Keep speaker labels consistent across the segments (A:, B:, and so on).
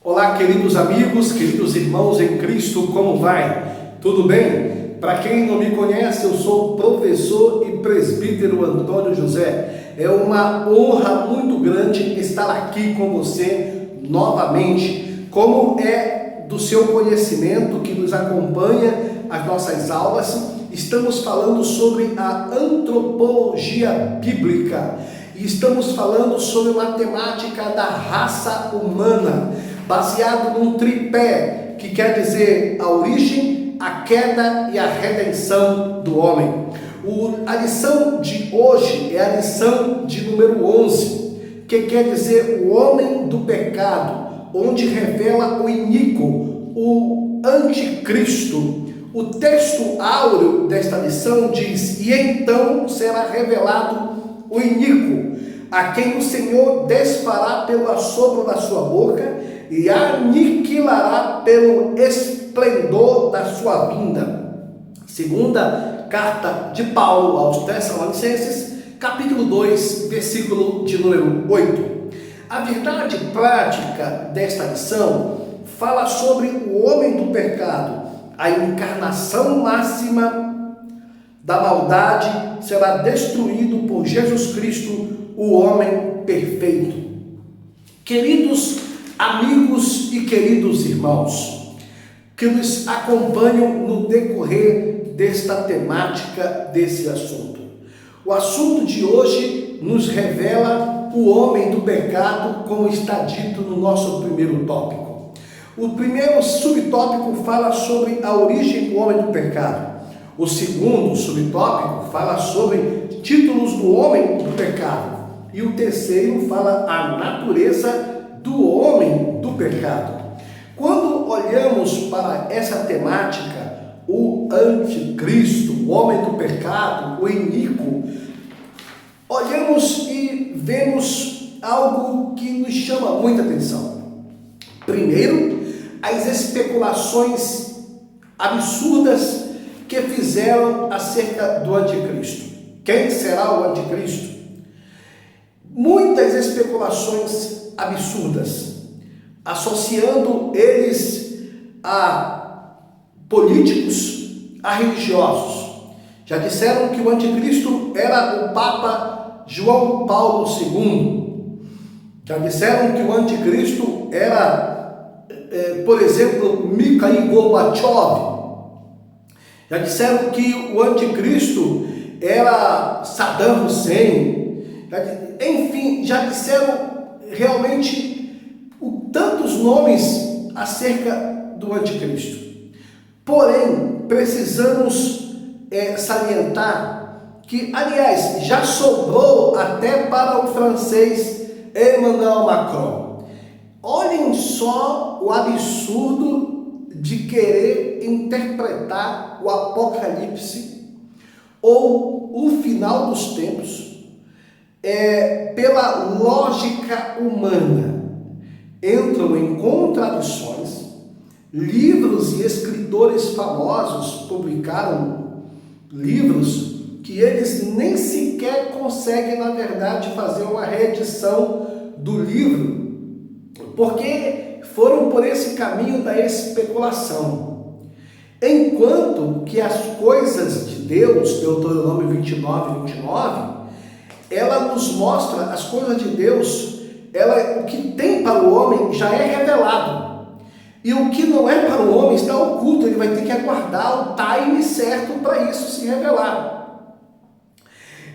A: Olá, queridos amigos, queridos irmãos em Cristo, como vai? Tudo bem? Para quem não me conhece, eu sou o professor e presbítero Antônio José. É uma honra muito grande estar aqui com você novamente. Como é do seu conhecimento que nos acompanha as nossas aulas, estamos falando sobre a antropologia bíblica e estamos falando sobre uma temática da raça humana, baseado num tripé, que quer dizer a origem, a queda e a redenção do homem. A lição de hoje é a lição de número 11, que quer dizer o homem do pecado, onde revela o iníquo, o anticristo. O texto áureo desta lição diz: e então será revelado o iníquo, a quem o Senhor desfará pelo assopro da sua boca e aniquilará pelo esplendor da sua vinda. Segunda carta de Paulo aos Tessalonicenses, capítulo 2, versículo de número 8. A verdade prática desta lição fala sobre o homem do pecado. A encarnação máxima da maldade será destruído por Jesus Cristo, o homem perfeito. Queridos amigos e queridos irmãos que nos acompanham no decorrer desta temática, desse assunto. O assunto de hoje nos revela o homem do pecado, como está dito no nosso primeiro tópico. O primeiro subtópico fala sobre a origem do homem do pecado. O segundo subtópico fala sobre títulos do homem do pecado. E o terceiro fala a natureza do homem do pecado. Quando olhamos para essa temática, o anticristo, o homem do pecado, o iníquo, olhamos e vemos algo que nos chama muita atenção. Primeiro, as especulações absurdas que fizeram acerca do anticristo. Quem será o anticristo? Muitas especulações absurdas, associando eles a políticos, a religiosos. Já disseram que o anticristo era o Papa João Paulo II. Já disseram que o anticristo era, por exemplo, Mikhail Gorbachev. Já disseram que o anticristo era Saddam Hussein. Enfim, já disseram realmente tantos nomes acerca do anticristo. Porém, precisamos salientar que, aliás, já sobrou até para o francês Emmanuel Macron. Olhem só o absurdo de querer interpretar o Apocalipse ou o final dos tempos pela lógica humana. Entram em contradições. Livros e escritores famosos publicaram livros que eles nem sequer conseguem, na verdade, fazer uma reedição do livro, porque foram por esse caminho da especulação. Enquanto que as coisas de Deus, Deuteronômio 29, ela nos mostra as coisas de Deus, o que tem para o homem já é revelado. E o que não é para o homem está oculto, ele vai ter que aguardar o time certo para isso se revelar.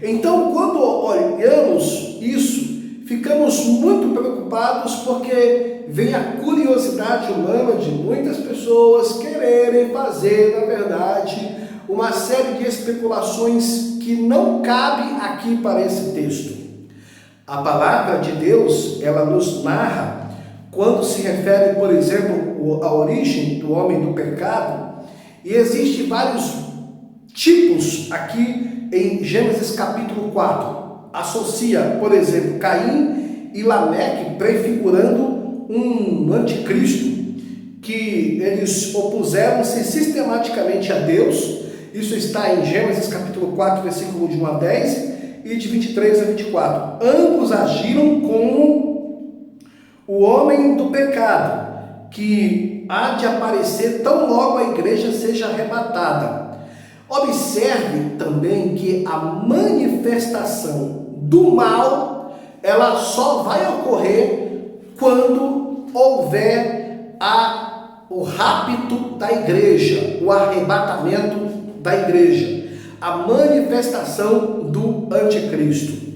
A: Então, quando olhamos isso, ficamos muito preocupados, porque vem a curiosidade humana de muitas pessoas quererem fazer, na verdade, uma série de especulações que não cabe aqui para esse texto. A palavra de Deus, ela nos narra, quando se refere, por exemplo, à origem do homem do pecado, e existem vários tipos aqui em Gênesis capítulo 4. Associa, por exemplo, Caim e Lameque, prefigurando um anticristo, que eles opuseram-se sistematicamente a Deus. Isso está em Gênesis capítulo 4, versículo de 1 a 10 e de 23 a 24. Ambos agiram como o homem do pecado, que há de aparecer tão logo a igreja seja arrebatada. Observe também que a manifestação do mal, ela só vai ocorrer quando houver o rapto da igreja, o arrebatamento da igreja, a manifestação do anticristo.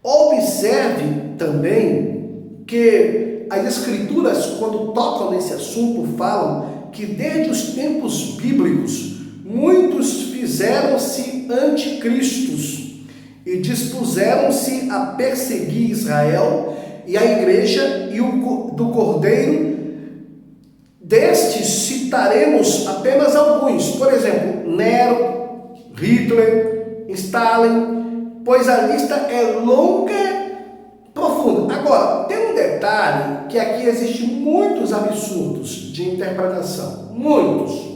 A: Observe também que as escrituras, quando tocam nesse assunto, falam que desde os tempos bíblicos, muitos fizeram-se anticristos e dispuseram-se a perseguir Israel e a igreja e o do Cordeiro. Destes citaremos apenas alguns, por exemplo, Nero, Hitler, Stalin, pois a lista é longa e profunda. Agora, tem um detalhe, que aqui existem muitos absurdos de interpretação, muitos.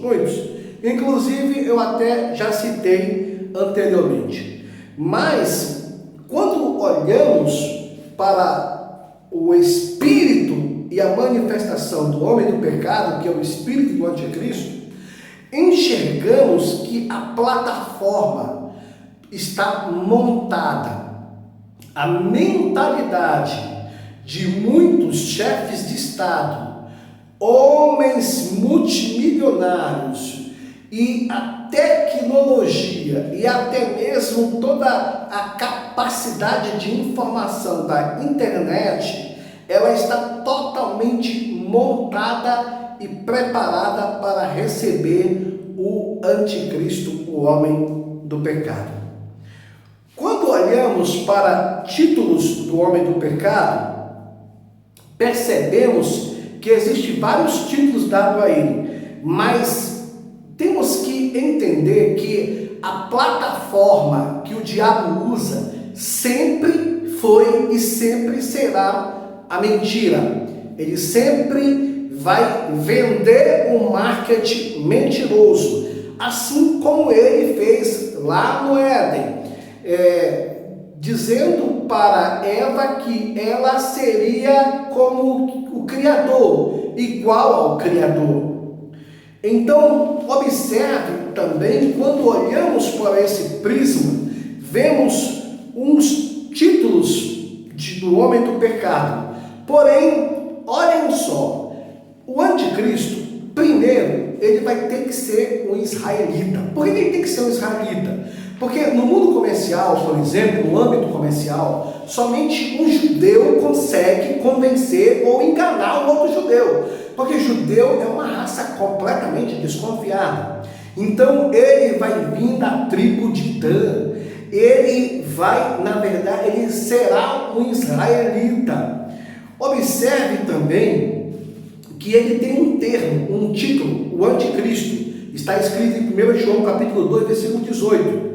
A: Inclusive, eu até já citei anteriormente. Mas, quando olhamos para o espírito e a manifestação do homem do pecado, que é o espírito do anticristo, enxergamos que a plataforma está montada. A mentalidade de muitos chefes de Estado, homens multimilionários, e a tecnologia e até mesmo toda a capacidade de informação da internet, ela está totalmente montada e preparada para receber o anticristo, o homem do pecado. Quando olhamos para títulos do homem do pecado, percebemos que existem vários títulos dados a ele, mas temos que entender que a plataforma que o diabo usa sempre foi e sempre será a mentira. Ele sempre vai vender um marketing mentiroso, assim como ele fez lá no Éden, dizendo para Eva que ela seria como o Criador, igual ao Criador. Então, observe também, quando olhamos para esse prisma, vemos uns títulos do homem do pecado. Porém, olhem só, o anticristo, primeiro, ele vai ter que ser um israelita. Por que ele tem que ser um israelita? Porque no mundo comercial, por exemplo, no âmbito comercial, somente um judeu consegue convencer ou enganar um outro judeu. Porque judeu é uma raça completamente desconfiada. Então ele vai vir da tribo de Dan. Ele vai, na verdade, ele será um israelita. Observe também que ele tem um termo, um título, o anticristo. Está escrito em 1 João capítulo 2, versículo 18.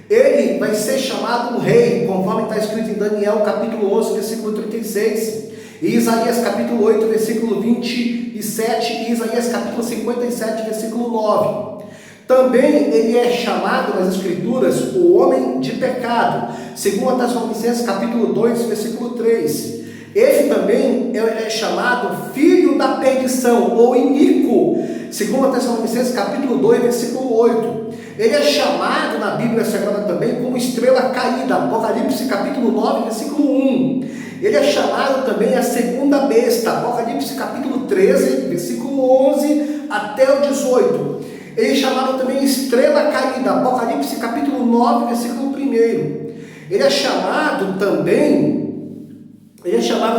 A: Ele vai ser chamado um rei, conforme está escrito em Daniel capítulo 11, versículo 36. E Isaías capítulo 8, versículo 27, e Isaías capítulo 57, versículo 9. Também ele é chamado nas escrituras o homem de pecado, segundo Tessalonicenses capítulo 2, versículo 3. Ele também é chamado filho da perdição, ou iníquo, segundo Tessalonicenses capítulo 2, versículo 8. Ele é chamado na Bíblia Sagrada também como estrela caída, Apocalipse capítulo 9, versículo 1. Ele é chamado também a segunda besta, Apocalipse capítulo 13, versículo 11 até o 18. Ele é chamado também estrela caída, Apocalipse capítulo 9, versículo 1. Ele é chamado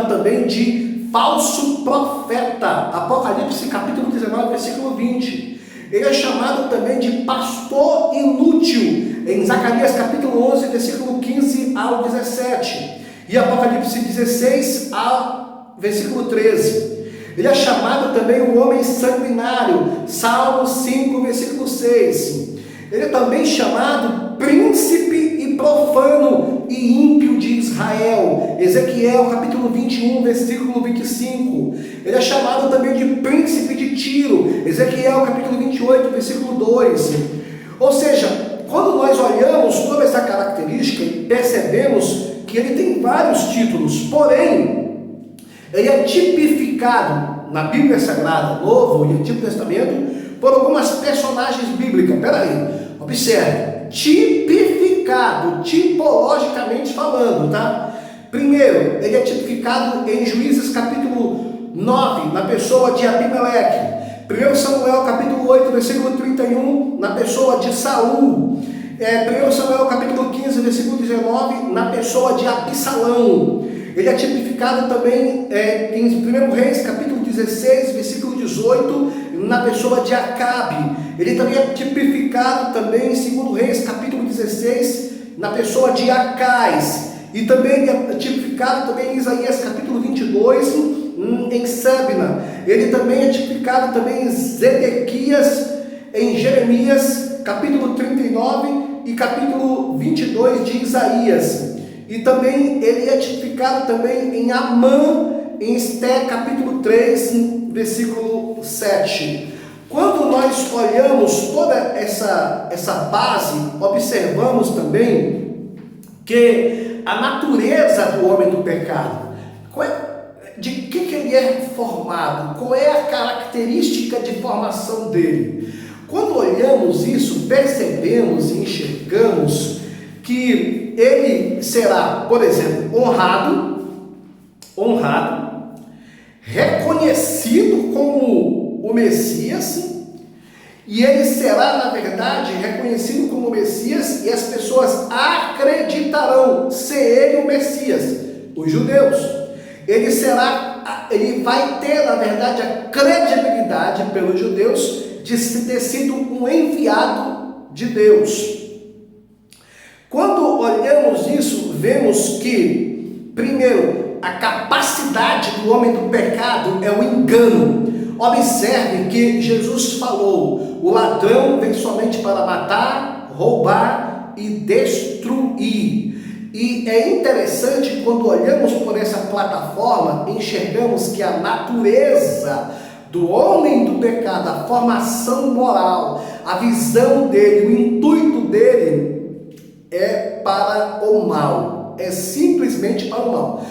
A: também de falso profeta, Apocalipse capítulo 19, versículo 20. Ele é chamado também de pastor inútil, em Zacarias capítulo 11, versículo 15 ao 17. E Apocalipse 16, versículo 13. Ele é chamado também o homem sanguinário, Salmo 5, versículo 6. Ele é também chamado príncipe e profano e ímpio de Israel, Ezequiel capítulo 21, versículo 25. Ele é chamado também de príncipe de Tiro, Ezequiel capítulo 28, versículo 2. Ou seja, quando nós olhamos toda essa característica, percebemos que ele tem vários títulos, porém, Ele é tipificado na Bíblia Sagrada, Novo e Antigo Testamento, por algumas personagens bíblicas. Peraí, observe, tipificado, tipologicamente falando, tá? Primeiro, ele é tipificado em Juízes capítulo 9, na pessoa de Abimeleque. 1 Samuel capítulo 8, versículo 31, na pessoa de Saul. 1 Samuel capítulo 15, versículo 19, na pessoa de Absalão. Ele é tipificado também em 1 Reis capítulo 16, versículo 18, na pessoa de Acabe. Ele também é tipificado também em 2 Reis capítulo 16, na pessoa de Acais. E também é tipificado também em Isaías capítulo 22, em Sebna. Ele também é tipificado também em Zedequias, em Jeremias capítulo 39 e capítulo 22 de Isaías. E também ele é tipificado também em Amã, em Esté capítulo 3, versículo 7. Quando nós olhamos toda essa base, observamos também que a natureza do homem do pecado, de que ele é formado, qual é a característica de formação dele. Quando olhamos isso, percebemos e enxergamos que ele será, por exemplo, honrado, reconhecido como o Messias, e ele será, na verdade, reconhecido como o Messias, e as pessoas acreditarão ser ele o Messias, os judeus. Ele vai ter, na verdade, a credibilidade pelos judeus de ter sido um enviado de Deus. Quando olhamos isso, vemos que, primeiro, a capacidade do homem do pecado é o engano. Observe que Jesus falou: o ladrão vem somente para matar, roubar e destruir. E é interessante, quando olhamos por essa plataforma, enxergamos que a natureza do homem do pecado, a formação moral, a visão dele, o intuito dele é para o mal, é simplesmente para o mal.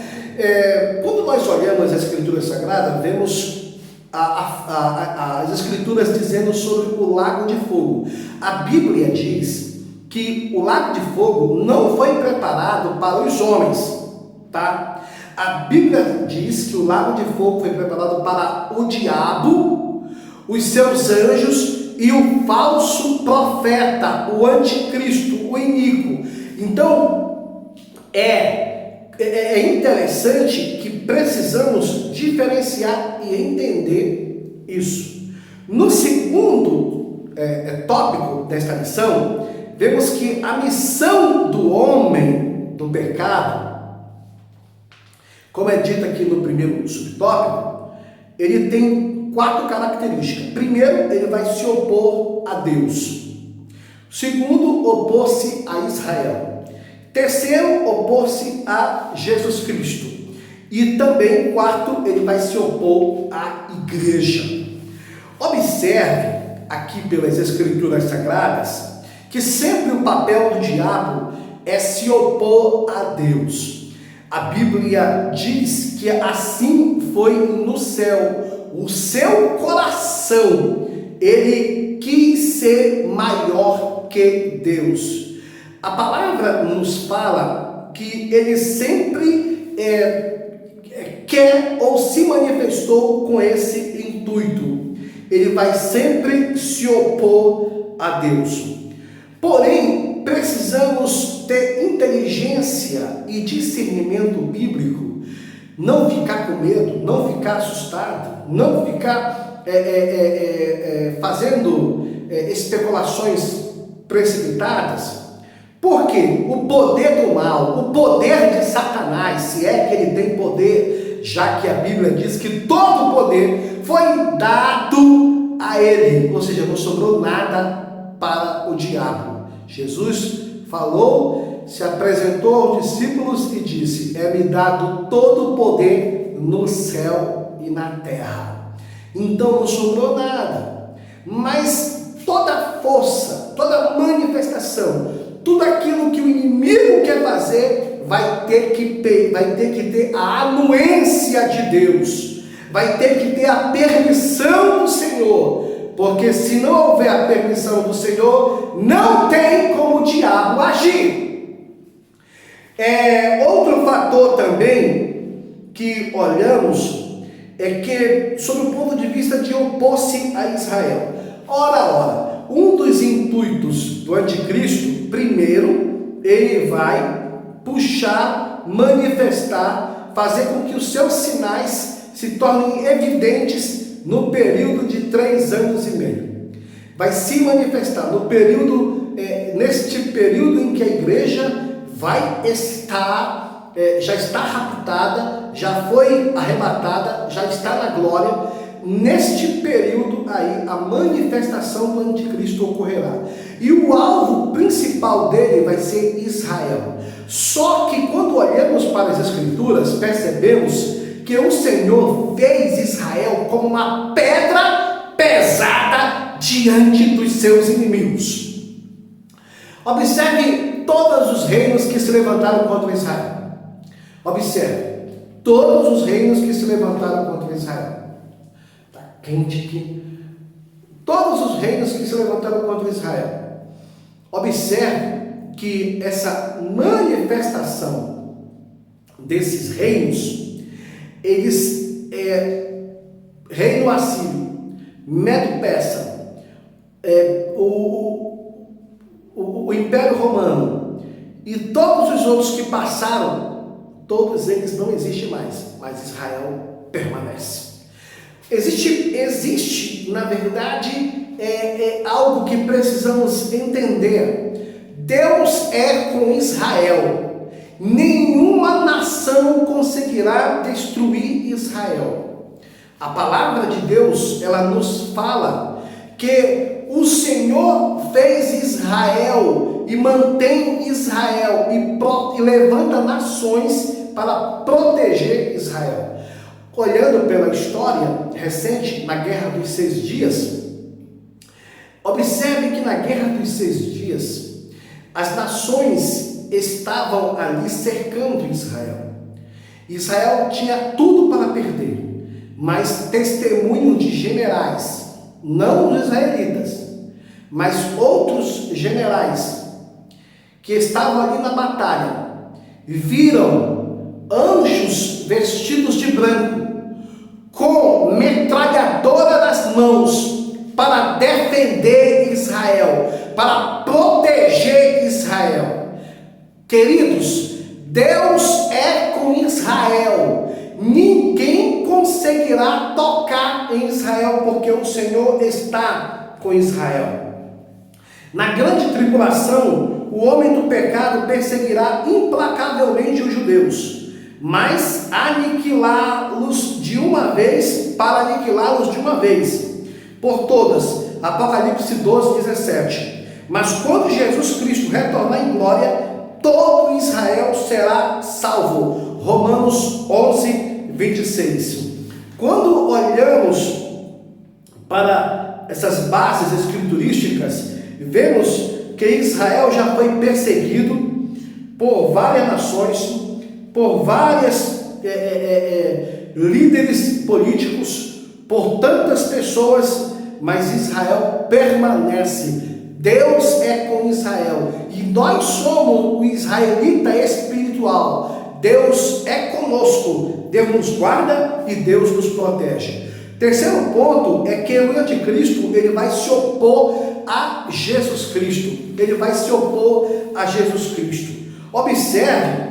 A: Quando nós olhamos as Escrituras Sagradas, vemos as Escrituras dizendo sobre o lago de fogo. A Bíblia diz que o lago de fogo não foi preparado para os homens, tá? A Bíblia diz que o lago de fogo foi preparado para o diabo, os seus anjos e o falso profeta, o anticristo, o iníquo. Então, é interessante que precisamos diferenciar e entender isso. No segundo tópico desta lição, vemos que a missão do homem do pecado, como é dito aqui no primeiro subtópico, ele tem 4 características. Primeiro, ele vai se opor a Deus. Segundo, opor-se a Israel. Terceiro, opor-se a Jesus Cristo. E também, quarto, ele vai se opor à igreja. Observe aqui pelas Escrituras Sagradas que sempre o papel do diabo é se opor a Deus. A Bíblia diz que assim foi no céu. O seu coração, ele quis ser maior que Deus. A palavra nos fala que ele sempre quer ou se manifestou com esse intuito. Ele vai sempre se opor a Deus. Porém, precisamos ter inteligência e discernimento bíblico, não ficar com medo, não ficar assustado, não ficar fazendo especulações precipitadas. Porque o poder do mal, o poder de Satanás, se é que ele tem poder, já que a Bíblia diz que todo o poder foi dado a ele, ou seja, não sobrou nada para o diabo. Jesus falou, se apresentou aos discípulos e disse: é-me dado todo o poder no céu e na terra. Então não sobrou nada, mas toda força, toda manifestação, tudo aquilo que o inimigo quer fazer, vai ter que ter a anuência de Deus, vai ter que ter a permissão do Senhor, porque se não houver a permissão do Senhor, não tem como o diabo agir. Outro fator também que olhamos é que, sob o ponto de vista de opor-se a Israel. Ora, um dos intuitos do anticristo, primeiro, ele vai puxar, manifestar, fazer com que os seus sinais se tornem evidentes no período de 3 anos e meio. Vai se manifestar no período, neste período em que a igreja vai estar, já está raptada, já foi arrebatada, já está na glória. Neste período aí, a manifestação do anticristo ocorrerá. E o alvo principal dele vai ser Israel. Só que quando olhamos para as Escrituras, percebemos que o Senhor fez Israel como uma pedra pesada diante dos seus inimigos. Observe todos os reinos que se levantaram contra Israel. Observe todos os reinos que se levantaram contra Israel. Está quente aqui. Todos os reinos que se levantaram contra Israel. Observe que essa manifestação desses reinos, eles, reino assírio, Medo-Persa, o Império Romano e todos os outros que passaram, todos eles não existem mais, mas Israel permanece. Existe, na verdade, algo que precisamos entender. Deus é com Israel. Nenhuma nação conseguirá destruir Israel. A palavra de Deus, ela nos fala que o Senhor fez Israel e mantém Israel e levanta nações para proteger Israel. Olhando pela história recente, na Guerra dos 6 Dias, observe que na Guerra dos 6 Dias, as nações estavam ali cercando Israel. Israel tinha tudo para perder, mas testemunho de generais, não os israelitas, mas outros generais que estavam ali na batalha, viram anjos vestidos de branco, com metralhadora nas mãos, para defender Israel, para proteger Israel. Queridos, Deus é com Israel. Ninguém conseguirá tocar em Israel, porque o Senhor está com Israel. Na grande tribulação, o homem do pecado perseguirá implacavelmente os judeus, mas aniquilá-los de uma vez, para aniquilá-los de uma vez por todas. Apocalipse 12, 17. Mas quando Jesus Cristo retornar em glória, todo Israel será salvo. Romanos 11, 26. Quando olhamos para essas bases escriturísticas, vemos que Israel já foi perseguido por várias nações, por vários líderes políticos, por tantas pessoas, mas Israel permanece. Deus é com Israel e nós somos o israelita espiritual. Deus é conosco, Deus nos guarda e Deus nos protege. Terceiro ponto é que o anticristo, ele vai se opor a Jesus Cristo. Ele vai se opor a Jesus Cristo. Observe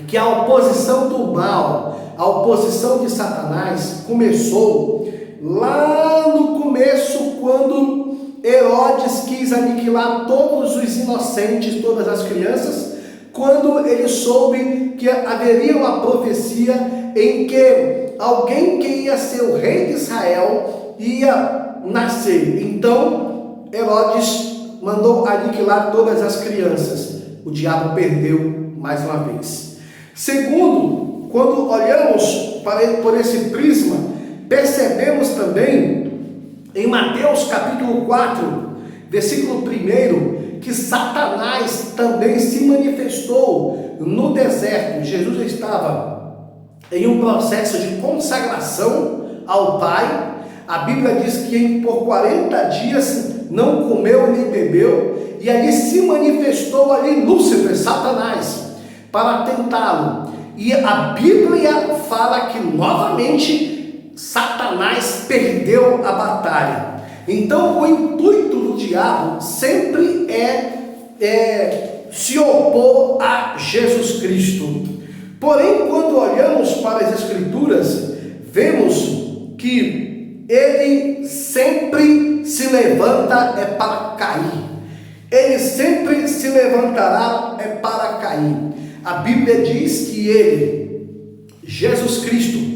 A: que a oposição do mal, a oposição de Satanás começou lá no começo, quando Herodes quis aniquilar todos os inocentes, todas as crianças, quando ele soube que haveria uma profecia em que alguém que ia ser o rei de Israel ia nascer. Então Herodes mandou aniquilar todas as crianças. O diabo perdeu mais uma vez. Segundo, quando olhamos por esse prisma, percebemos também em Mateus capítulo 4, versículo 1, que Satanás também se manifestou no deserto. Jesus estava em um processo de consagração ao Pai. A Bíblia diz que por 40 dias não comeu nem bebeu, e ali se manifestou ali Lúcifer, Satanás, para tentá-lo. E a Bíblia fala que novamente Satanás perdeu a batalha. Então o intuito do diabo sempre é se opor a Jesus Cristo. Porém, quando olhamos para as Escrituras, vemos que ele sempre se levanta para cair. Ele sempre se levantará para cair. A Bíblia diz que ele, Jesus Cristo,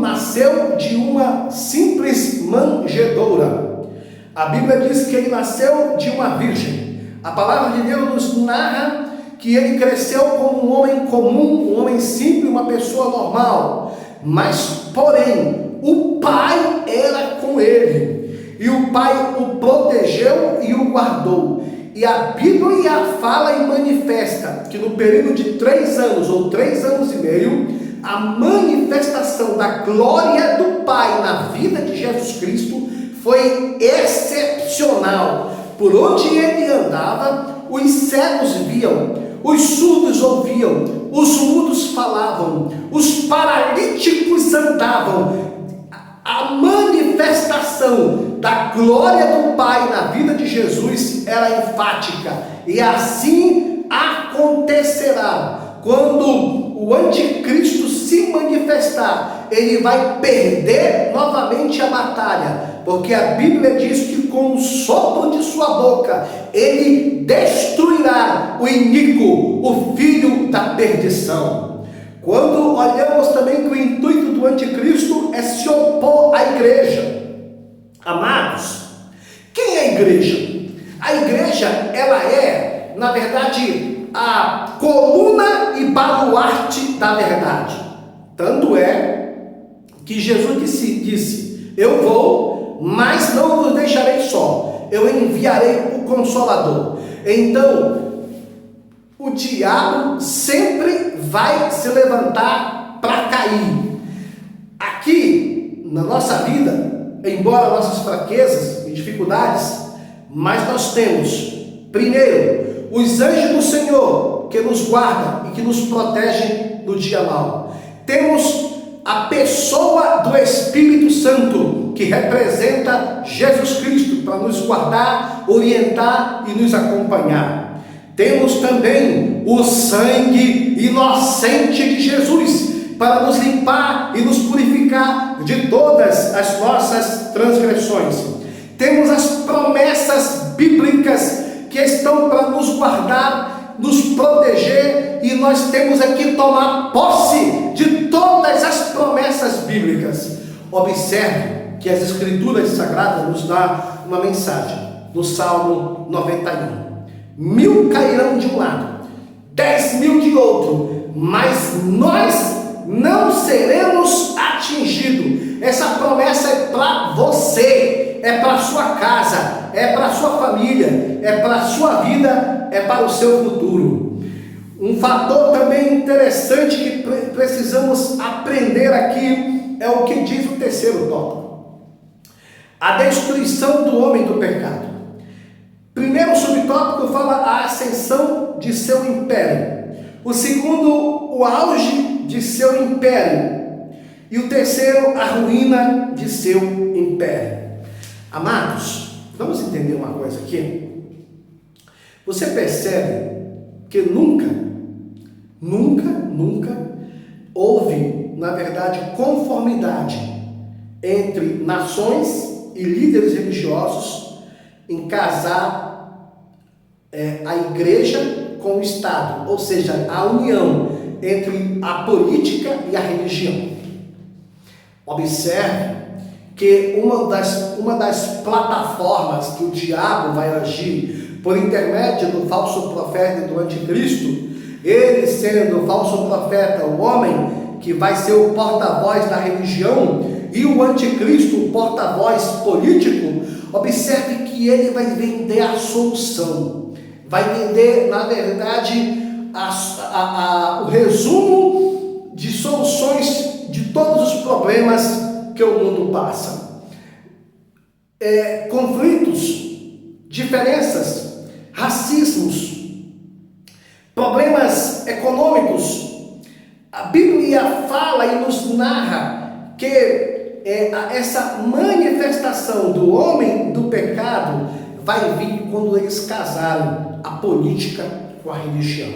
A: nasceu de uma simples manjedoura. A Bíblia diz que ele nasceu de uma virgem. A palavra de Deus nos narra que ele cresceu como um homem comum, um homem simples, uma pessoa normal. Mas, porém, o Pai era com ele. E o Pai o protegeu e o guardou. E a Bíblia fala e manifesta que no período de 3 anos ou 3 anos e meio, a manifestação da glória do Pai na vida de Jesus Cristo foi excepcional. Por onde ele andava, os cegos viam, os surdos ouviam, os mudos falavam, os paralíticos andavam. A manifestação da glória do Pai na vida de Jesus era enfática, e assim acontecerá. Quando o anticristo se manifestar, ele vai perder novamente a batalha, porque a Bíblia diz que com o sopro de sua boca, ele destruirá o iníquo, o filho da perdição. Quando olhamos também que o intuito do anticristo é se opor à igreja. Amados, quem é a igreja? A igreja, ela é, na verdade, a coluna e baluarte da verdade. Tanto é que Jesus disse: eu vou, mas não vos deixarei só, eu enviarei o Consolador. Então, o diabo sempre vai se levantar para cair. Aqui, na nossa vida, embora nossas fraquezas e dificuldades, mas nós temos, primeiro, os anjos do Senhor, que nos guardam e que nos protegem do dia mau. Temos a pessoa do Espírito Santo, que representa Jesus Cristo, para nos guardar, orientar e nos acompanhar. Temos também o sangue inocente de Jesus, para nos limpar e nos purificar de todas as nossas transgressões. Temos as promessas bíblicas que estão para nos guardar, nos proteger, e nós temos aqui tomar posse de todas as promessas bíblicas. Observe que as Escrituras Sagradas nos dão uma mensagem no Salmo 91. 1000 cairão de um lado, 10.000 de outro, mas nós não seremos atingidos. Essa promessa é para você, é para sua casa, é para sua família, é para a sua vida, é para o seu futuro. Um fator também interessante que precisamos aprender aqui é o que diz o terceiro tópico: a destruição do homem do pecado. Primeiro subtópico fala a ascensão de seu império. O segundo, o auge de seu império. E o terceiro, a ruína de seu império. Amados, vamos entender uma coisa aqui. Você percebe que nunca houve, na verdade, conformidade entre nações e líderes religiosos em casar a igreja com o Estado, ou seja, a união entre a política e a religião. Observe que uma das plataformas que o diabo vai agir por intermédio do falso profeta e do anticristo, ele sendo o falso profeta, o homem que vai ser o porta-voz da religião, e o anticristo, o porta-voz político, observe que que ele vai vender a solução, vai vender, na verdade, o resumo de soluções de todos os problemas que o mundo passa. Conflitos, diferenças, racismos, problemas econômicos. A Bíblia fala e nos narra que essa manifestação do homem do pecado vai vir quando eles casaram a política com a religião.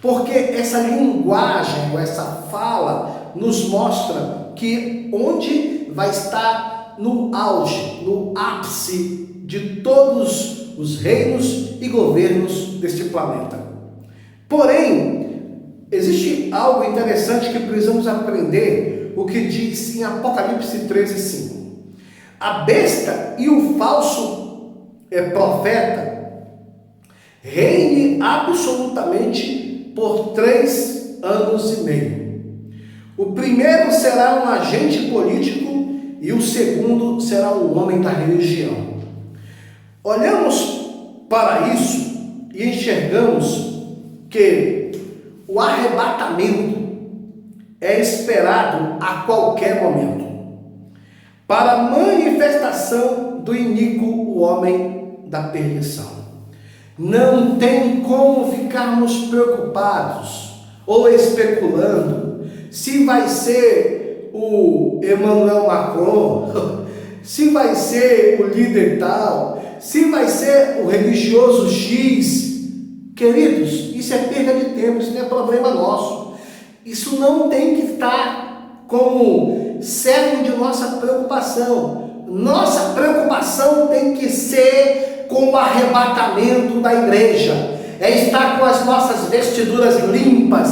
A: Porque essa linguagem, essa fala, nos mostra que onde vai estar no auge, no ápice de todos os reinos e governos deste planeta. Porém, existe algo interessante que precisamos aprender, o que diz em Apocalipse 13:5. A besta e o falso profeta reine absolutamente por 3 anos e meio. O primeiro será um agente político e o segundo será um homem da religião. Olhamos para isso e enxergamos que o arrebatamento é esperado a qualquer momento para a manifestação do iníquo, o homem da perdição. Não tem como ficarmos preocupados ou especulando se vai ser o Emmanuel Macron, se vai ser o líder tal, se vai ser o religioso X. Queridos, isso é perda de tempo, isso não é problema nosso. Isso não tem que estar como cerne de nossa preocupação. Nossa preocupação tem que ser com o arrebatamento da igreja. É estar com as nossas vestiduras limpas,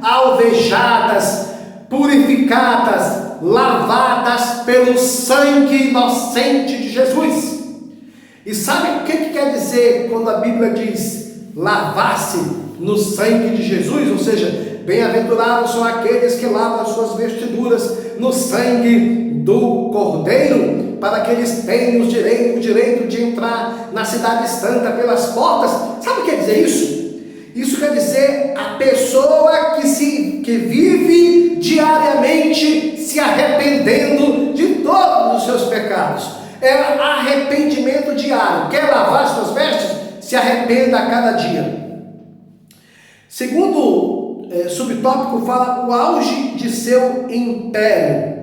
A: alvejadas, purificadas, lavadas pelo sangue inocente de Jesus. E sabe o que quer dizer quando a Bíblia diz lavar-se no sangue de Jesus? Ou seja, bem-aventurados são aqueles que lavam as suas vestiduras no sangue do Cordeiro, para que eles tenham o direito de entrar na cidade santa pelas portas. Sabe o que quer dizer isso? Isso quer dizer a pessoa que vive diariamente se arrependendo de todos os seus pecados. É arrependimento diário. Quer lavar suas vestes? Se arrependa a cada dia. Segundo subtópico fala o auge de seu império.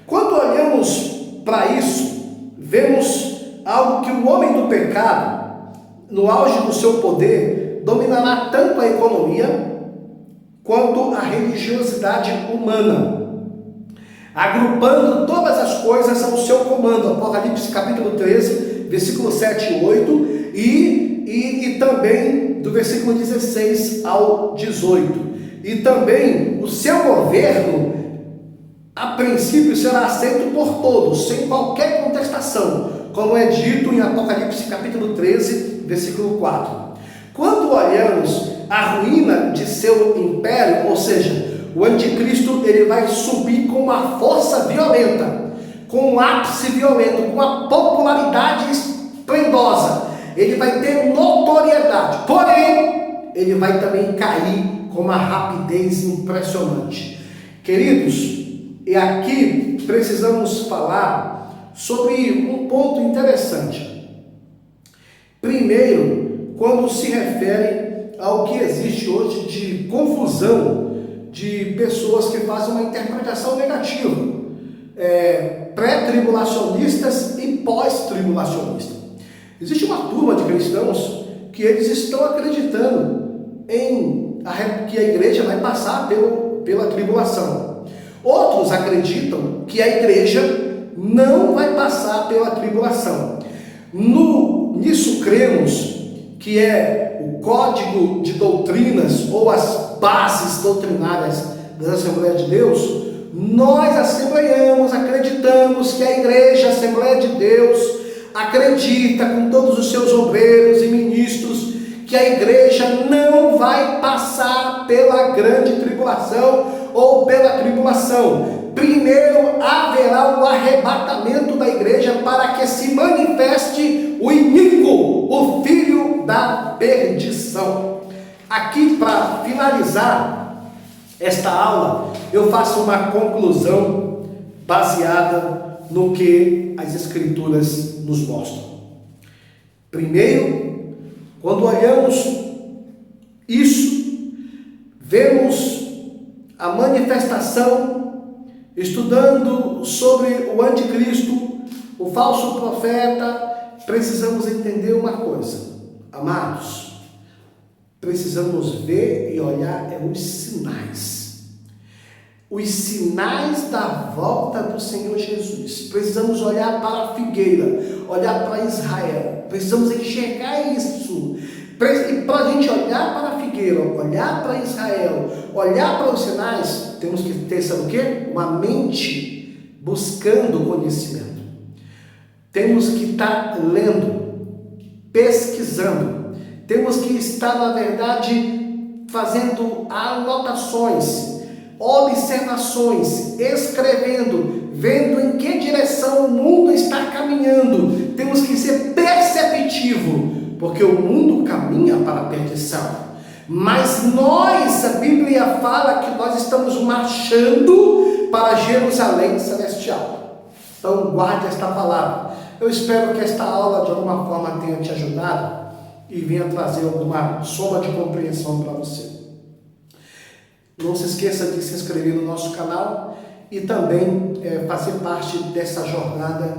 A: Quando olhamos para isso, vemos algo que o homem do pecado, no auge do seu poder, dominará tanto a economia quanto a religiosidade humana, agrupando todas as coisas ao seu comando. Apocalipse capítulo 13, versículo 7 e 8, e também do versículo 16 ao 18. E também o seu governo, a princípio, será aceito por todos, sem qualquer contestação, como é dito em Apocalipse capítulo 13, versículo 4. Quando olhamos a ruína de seu império, ou seja, o anticristo, ele vai subir com uma força violenta, com um ápice violento, com uma popularidade estrondosa. Ele vai ter notoriedade, porém, ele vai também cair com uma rapidez impressionante. Queridos, e aqui precisamos falar sobre um ponto interessante. Primeiro, quando se refere ao que existe hoje de confusão de pessoas que fazem uma interpretação negativa, pré-tribulacionistas e pós-tribulacionistas. Existe uma turma de cristãos que eles estão acreditando que a igreja vai passar pela tribulação. Outros acreditam que a igreja não vai passar pela tribulação. Nisso cremos que é o código de doutrinas ou as bases doutrinárias da Assembleia de Deus. Nós assembleiamos, acreditamos que a igreja, a Assembleia de Deus, acredita com todos os seus obreiros e ministros que a igreja não vai passar pela grande tribulação ou pela tribulação. Primeiro haverá o arrebatamento da igreja para que se manifeste o iníquo, o filho da perdição. Aqui, para finalizar esta aula, eu faço uma conclusão baseada no que as Escrituras nos mostram. Primeiro, quando olhamos isso, vemos a manifestação, estudando sobre o anticristo, o falso profeta, precisamos entender uma coisa, amados, precisamos ver e olhar os sinais. Os sinais da volta do Senhor Jesus. Precisamos olhar para a figueira, olhar para Israel. Precisamos enxergar isso. E para a gente olhar para a figueira, olhar para Israel, olhar para os sinais, temos que ter, sabe o quê? Uma mente buscando conhecimento. Temos que estar lendo, pesquisando. Temos que estar, na verdade, fazendo anotações, observações, escrevendo, vendo em que direção o mundo está caminhando. Temos que ser perceptivo, porque o mundo caminha para a perdição. Mas nós, a Bíblia fala que nós estamos marchando para Jerusalém celestial. Então guarde esta palavra. Eu espero que esta aula de alguma forma tenha te ajudado e venha trazer alguma soma de compreensão para você. Não se esqueça de se inscrever no nosso canal e também fazer parte dessa jornada,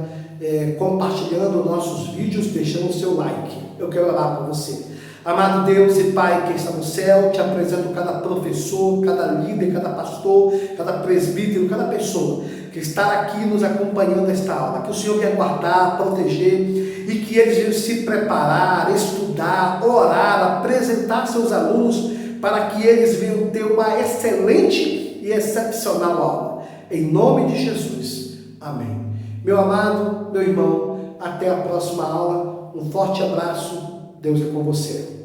A: compartilhando nossos vídeos, deixando o seu like. Eu quero orar por você. Amado Deus e Pai que está no céu, te apresento cada professor, cada líder, cada pastor, cada presbítero, cada pessoa que está aqui nos acompanhando nesta aula. Que o Senhor venha guardar, proteger e que eles venham se preparar, estudar, orar, apresentar seus alunos para que eles venham ter uma excelente e excepcional aula. Em nome de Jesus. Amém. Meu amado, meu irmão, até a próxima aula. Um forte abraço. Deus é com você.